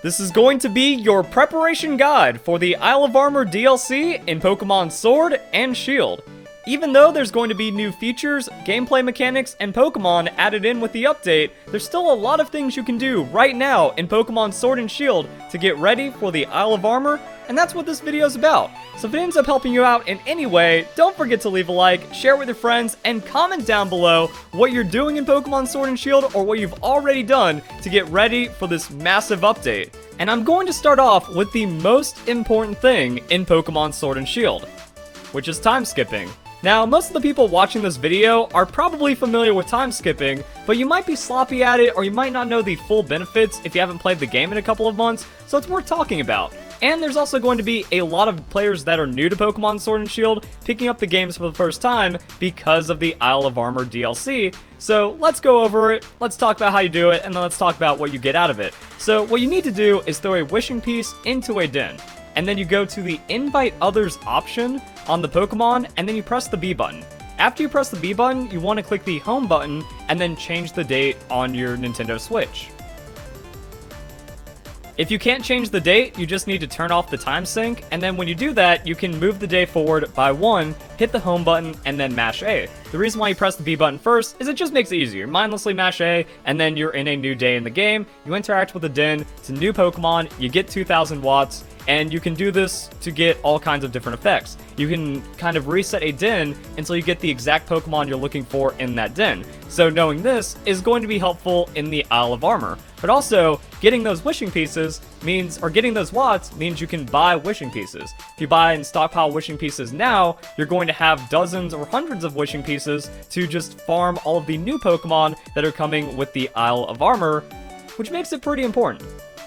This is going to be your preparation guide for the Isle of Armor DLC in Pokemon Sword and Shield. Even though there's going to be new features, gameplay mechanics, and Pokemon added in with the update, there's still a lot of things you can do right now in Pokemon Sword and Shield to get ready for the Isle of Armor, and that's what this video is about. So if it ends up helping you out in any way, don't forget to leave a like, share with your friends, and comment down below what you're doing in Pokemon Sword and Shield or what you've already done to get ready for this massive update. And I'm going to start off with the most important thing in Pokemon Sword and Shield, which is time skipping. Now, most of the people watching this video are probably familiar with time skipping, but you might be sloppy at it or you might not know the full benefits if you haven't played the game in a couple of months, so it's worth talking about. And there's also going to be a lot of players that are new to Pokemon Sword and Shield picking up the games for the first time because of the Isle of Armor DLC. So let's go over it, let's talk about how you do it, and then let's talk about what you get out of it. So what you need to do is throw a wishing piece into a den, and then you go to the Invite Others option on the Pokemon, and then you press the B button. After you press the B button, you want to click the Home button, and then change the date on your Nintendo Switch. If you can't change the date, you just need to turn off the time sync, and then when you do that, you can move the day forward by 1, hit the home button, and then mash A. The reason why you press the B button first is it just makes it easier. Mindlessly mash A, and then you're in a new day in the game, you interact with the den, it's a new Pokemon, you get 2000 watts, and you can do this to get all kinds of different effects. You can kind of reset a den until you get the exact Pokemon you're looking for in that den. So knowing this is going to be helpful in the Isle of Armor. But also, getting those wishing pieces means, or getting those watts means you can buy wishing pieces. If you buy and stockpile wishing pieces now, you're going to have dozens or hundreds of wishing pieces to just farm all of the new Pokemon that are coming with the Isle of Armor, which makes it pretty important.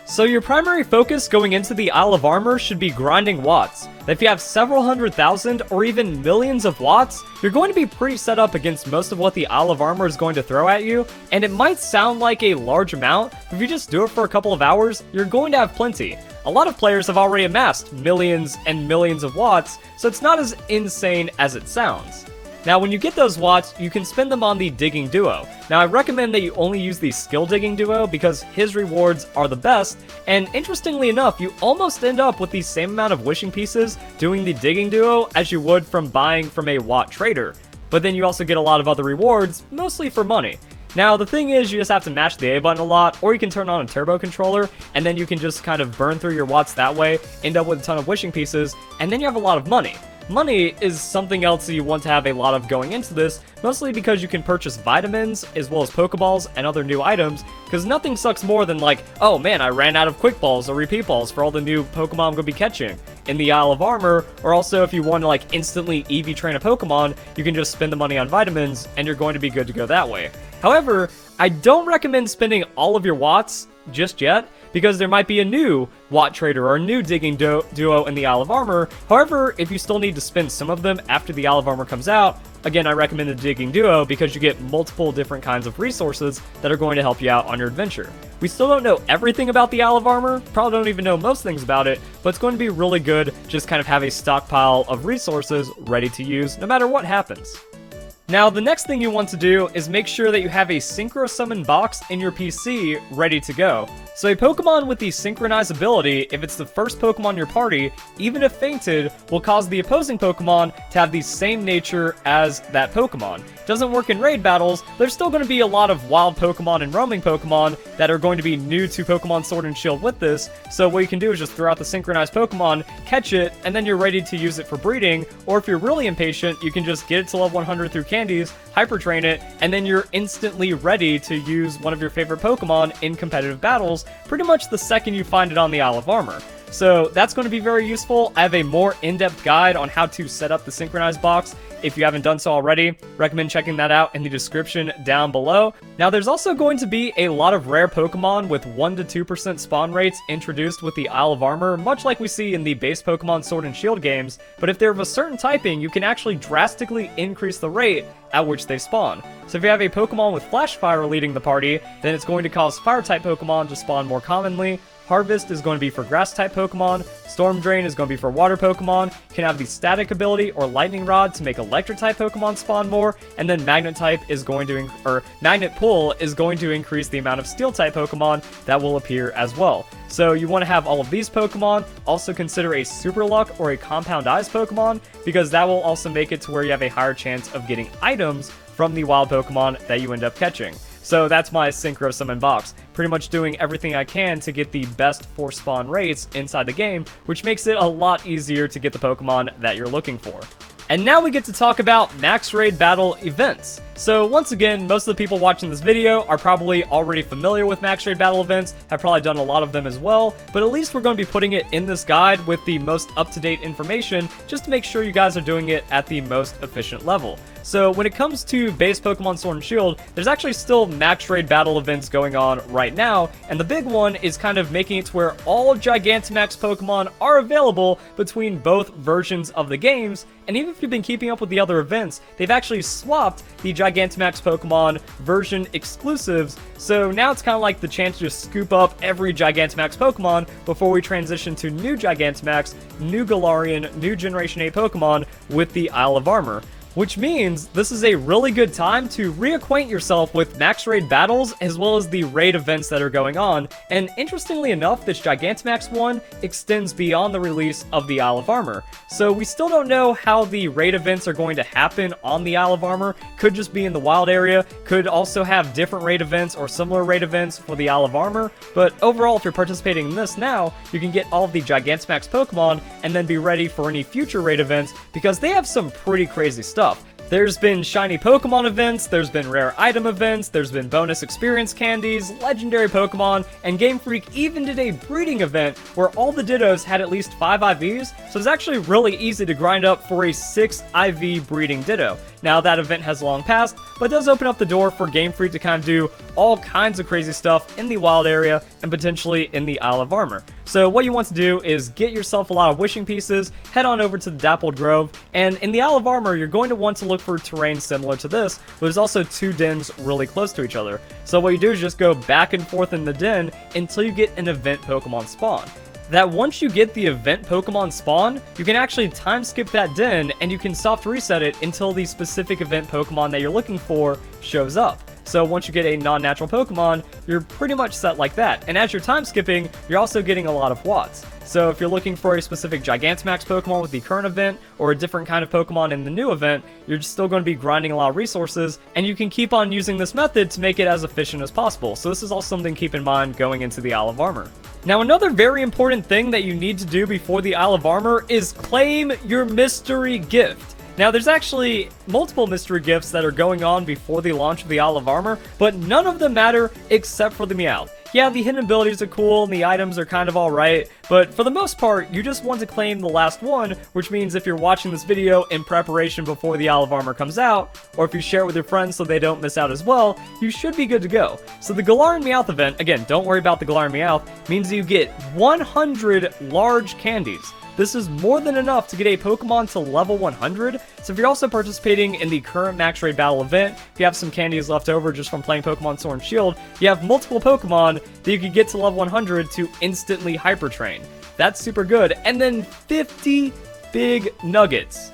So your primary focus going into the Isle of Armor should be grinding watts. If you have several hundred thousand or even millions of watts, you're going to be pretty set up against most of what the Isle of Armor is going to throw at you, and it might sound like a large amount, but if you just do it for a couple of hours, you're going to have plenty. A lot of players have already amassed millions and millions of watts, so it's not as insane as it sounds. Now, when you get those watts, you can spend them on the Digging Duo. Now, I recommend that you only use the Skill Digging Duo because his rewards are the best, and interestingly enough, you almost end up with the same amount of wishing pieces doing the Digging Duo as you would from buying from a Watt trader. But then you also get a lot of other rewards, mostly for money. Now, the thing is, you just have to mash the A button a lot, or you can turn on a turbo controller, and then you can just kind of burn through your watts that way, end up with a ton of wishing pieces, and then you have a lot of money. Money is something else that you want to have a lot of going into this, mostly because you can purchase vitamins, as well as Pokeballs and other new items, because nothing sucks more than like, oh man, I ran out of Quick Balls or Repeat Balls for all the new Pokemon I'm going to be catching in the Isle of Armor, or also if you want to like instantly EV train a Pokemon, you can just spend the money on vitamins, and you're going to be good to go that way. However, I don't recommend spending all of your watts just yet, because there might be a new Watt Trader or a new Digging Duo in the Isle of Armor. However, if you still need to spend some of them after the Isle of Armor comes out, again, I recommend the Digging Duo because you get multiple different kinds of resources that are going to help you out on your adventure. We still don't know everything about the Isle of Armor, probably don't even know most things about it, but it's going to be really good just kind of have a stockpile of resources ready to use no matter what happens. Now, the next thing you want to do is make sure that you have a Synchro Summon box in your PC ready to go. So a Pokemon with the Synchronize ability, if it's the first Pokemon in your party, even if fainted, will cause the opposing Pokemon to have the same nature as that Pokemon. It doesn't work in raid battles, there's still going to be a lot of wild Pokemon and roaming Pokemon that are going to be new to Pokemon Sword and Shield with this, so what you can do is just throw out the synchronized Pokemon, catch it, and then you're ready to use it for breeding, or if you're really impatient, you can just get it to level 100 through candies, hyper train it, and then you're instantly ready to use one of your favorite Pokemon in competitive battles pretty much the second you find it on the Isle of Armor. So that's going to be very useful. I have a more in-depth guide on how to set up the synchronized box. If you haven't done so already, recommend checking that out in the description down below. Now, there's also going to be a lot of rare Pokemon with 1 to 2% spawn rates introduced with the Isle of Armor, much like we see in the base Pokemon Sword and Shield games, but if they're of a certain typing, you can actually drastically increase the rate at which they spawn. So if you have a Pokemon with Flash Fire leading the party, then it's going to cause Fire-type Pokemon to spawn more commonly, Harvest is going to be for grass-type Pokemon, Storm Drain is going to be for water Pokemon, you can have the Static ability or Lightning Rod to make Electric-type Pokemon spawn more, and then Magnet-type is going to, Magnet Pull is going to increase the amount of Steel-type Pokemon that will appear as well. So you want to have all of these Pokemon. Also consider a Super Luck or a Compound Eyes Pokemon, because that will also make it to where you have a higher chance of getting items from the wild Pokemon that you end up catching. So that's my Synchro Summon box, pretty much doing everything I can to get the best force spawn rates inside the game, which makes it a lot easier to get the Pokemon that you're looking for. And now we get to talk about Max Raid Battle events. So once again, most of the people watching this video are probably already familiar with Max Raid Battle events, have probably done a lot of them as well, but at least we're going to be putting it in this guide with the most up-to-date information, just to make sure you guys are doing it at the most efficient level. So when it comes to base Pokemon Sword and Shield, there's actually still Max Raid Battle events going on right now, and the big one is kind of making it to where all Gigantamax Pokemon are available between both versions of the games, and even if you've been keeping up with the other events, they've actually swapped the Gigantamax Pokemon version exclusives, so now it's kind of like the chance to just scoop up every Gigantamax Pokemon before we transition to new Gigantamax, new Galarian, new Generation 8 Pokemon with the Isle of Armor. Which means this is a really good time to reacquaint yourself with Max Raid battles as well as the raid events that are going on, and interestingly enough, this Gigantamax one extends beyond the release of the Isle of Armor. So we still don't know how the raid events are going to happen on the Isle of Armor, could just be in the wild area, could also have different raid events or similar raid events for the Isle of Armor, but overall if you're participating in this now, you can get all of the Gigantamax Pokemon and then be ready for any future raid events because they have some pretty crazy stuff. There's been shiny Pokemon events, there's been rare item events, there's been bonus experience candies, legendary Pokemon, and Game Freak even did a breeding event where all the Dittos had at least 5 IVs, so it's actually really easy to grind up for a 6 IV breeding Ditto. Now that event has long passed, but does open up the door for Game Freak to kind of do all kinds of crazy stuff in the wild area and potentially in the Isle of Armor. So what you want to do is get yourself a lot of wishing pieces, head on over to the Dappled Grove, and in the Isle of Armor you're going to want to look for terrain similar to this, but there's also 2 dens really close to each other. So what you do is just go back and forth in the den until you get an event Pokemon spawn. That once you get the event Pokemon spawn, you can actually time skip that den and you can soft reset it until the specific event Pokemon that you're looking for shows up. So once you get a non-natural Pokemon, you're pretty much set like that. And as you're time skipping, you're also getting a lot of watts. So if you're looking for a specific Gigantamax Pokemon with the current event, or a different kind of Pokemon in the new event, you're still going to be grinding a lot of resources, and you can keep on using this method to make it as efficient as possible. So this is also something to keep in mind going into the Isle of Armor. Now another very important thing that you need to do before the Isle of Armor is claim your mystery gift. Now, there's actually multiple mystery gifts that are going on before the launch of the Isle of Armor, but none of them matter except for the Meowth. Yeah, the hidden abilities are cool and the items are kind of alright, but for the most part, you just want to claim the last one, which means if you're watching this video in preparation before the Isle of Armor comes out, or if you share it with your friends so they don't miss out as well, you should be good to go. So the Galarian Meowth event, again, don't worry about the Galarian Meowth, means you get 100 large candies. This is more than enough to get a Pokemon to level 100, so if you're also participating in the current Max Raid Battle event, if you have some candies left over just from playing Pokemon Sword and Shield, you have multiple Pokemon that you could get to level 100 to instantly Hyper Train. That's super good. And then 50 big nuggets.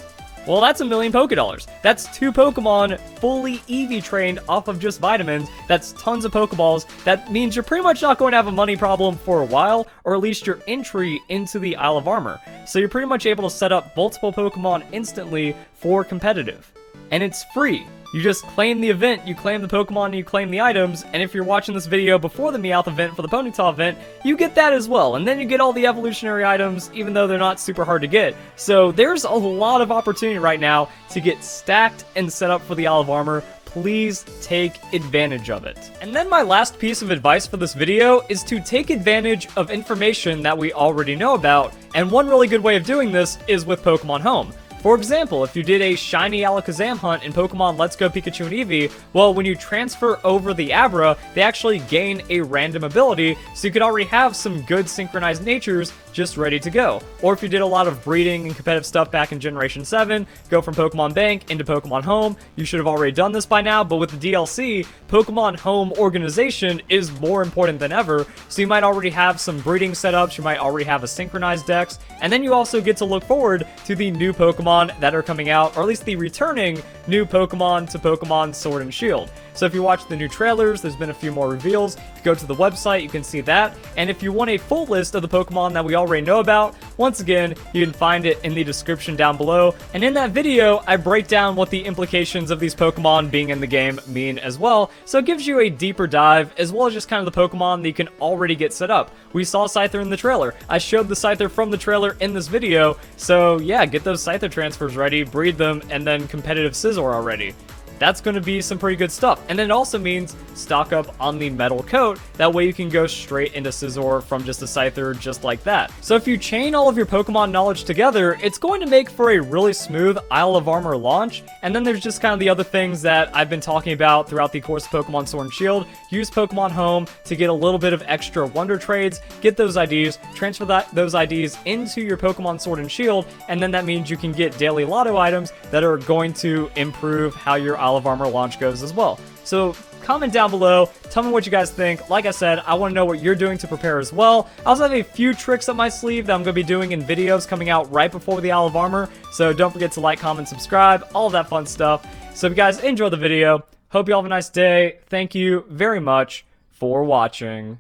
Well, that's 1,000,000 Pokédollars. That's 2 Pokemon fully EV trained off of just vitamins. That's tons of Pokeballs. That means you're pretty much not going to have a money problem for a while, or at least your entry into the Isle of Armor. So you're pretty much able to set up multiple Pokemon instantly for competitive. And it's free. You just claim the event, you claim the Pokemon, and you claim the items, and if you're watching this video before the Meowth event for the Ponyta event, you get that as well, and then you get all the evolutionary items, even though they're not super hard to get. So there's a lot of opportunity right now to get stacked and set up for the Isle of Armor. Please take advantage of it. And then my last piece of advice for this video is to take advantage of information that we already know about, and one really good way of doing this is with Pokemon Home. For example, if you did a shiny Alakazam hunt in Pokemon Let's Go Pikachu and Eevee, well, when you transfer over the Abra, they actually gain a random ability, so you could already have some good synchronized natures just ready to go. Or if you did a lot of breeding and competitive stuff back in Generation 7, go from Pokemon Bank into Pokemon Home, you should have already done this by now, but with the DLC, Pokemon Home organization is more important than ever, so you might already have some breeding setups, you might already have a synchronized dex, and then you also get to look forward to the new Pokemon that are coming out, or at least the returning new Pokemon to Pokemon Sword and Shield. So if you watch the new trailers, there's been a few more reveals. If you go to the website, you can see that. And if you want a full list of the Pokemon that we already know about, once again, you can find it in the description down below. And in that video, I break down what the implications of these Pokemon being in the game mean as well. So it gives you a deeper dive, as well as just kind of the Pokemon that you can already get set up. We saw Scyther in the trailer. I showed the Scyther from the trailer in this video. So yeah, get those Scyther transfers ready, breed them, and then competitive Scizor already. That's going to be some pretty good stuff. And then it also means stock up on the metal coat. That way you can go straight into Scizor from just a Scyther just like that. So if you chain all of your Pokemon knowledge together, it's going to make for a really smooth Isle of Armor launch. And then there's just kind of the other things that I've been talking about throughout the course of Pokemon Sword and Shield. Use Pokemon Home to get a little bit of extra Wonder Trades, get those IDs, transfer those IDs into your Pokemon Sword and Shield, and then that means you can get daily lotto items that are going to improve how your Isle of Armor launch goes as well. So comment down below, tell me what you guys think. Like I said, I want to know what you're doing to prepare as well. I also have a few tricks up my sleeve that I'm going to be doing in videos coming out right before the Isle of Armor, so don't forget to like, comment, subscribe, all of that fun stuff. So if you guys enjoyed the video, hope you all have a nice day. Thank you very much for watching.